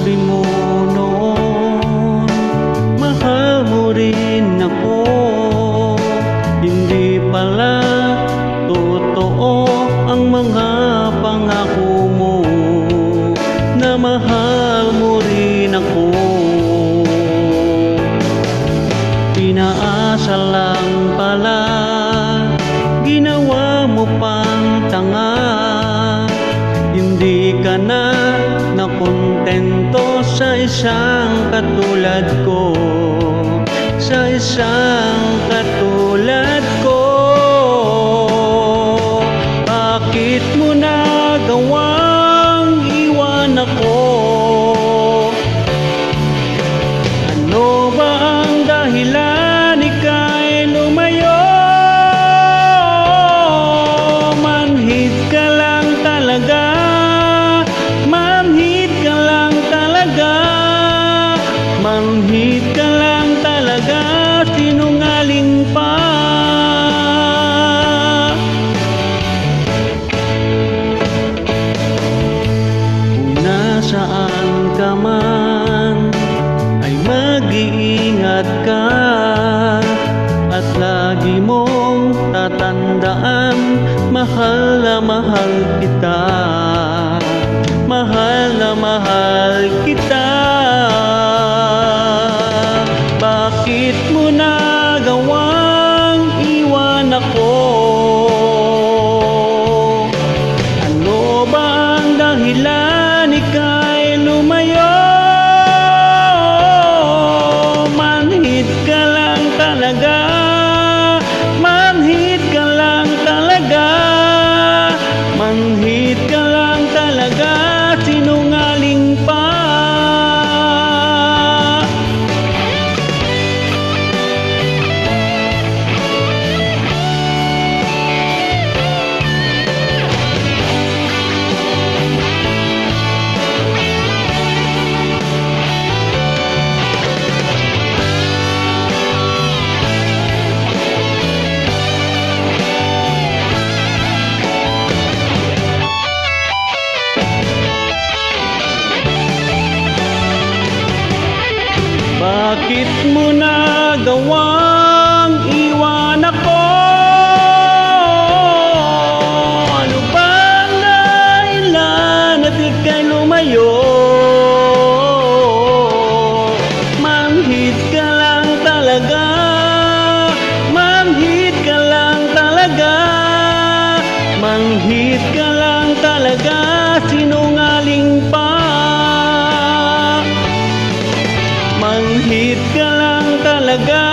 sinabi mo noon, mahal mo rin ako. Hindi pala totoo ang mga pangako mo, na mahal mo rin ako. Pinaasa lang pala, ginawa mo pang tanga. Hindi ka na nakontento sa isang katulad ko, sa isang katulad ko. Bakit mo nagawang iwan ako? Ano ba ang dahilan ika'y lumayo? Manhid ka lang talaga, manhid ka lang talaga, manhid ka lang talaga, sinungaling pa. Kung nasaan ka man, ay mag-iingat ka, at lagi mong tatandaan, mahal na mahal kita, mahal na mahal kita. Bakit mo nagawang iwan ako? Ano ba ang dahilan ika'y lumayo? Manhid ka lang talaga, manhid ka lang talaga, manhid ka lang talaga, sinungaling pa. Bakit mo nagawang iwan ako? Ano ba ang dahilan at ika'y lumayo? Manhid ka lang talaga, manhid ka lang talaga, manhid ka lang talaga, sinungaling pa. Manhid ka lang talaga,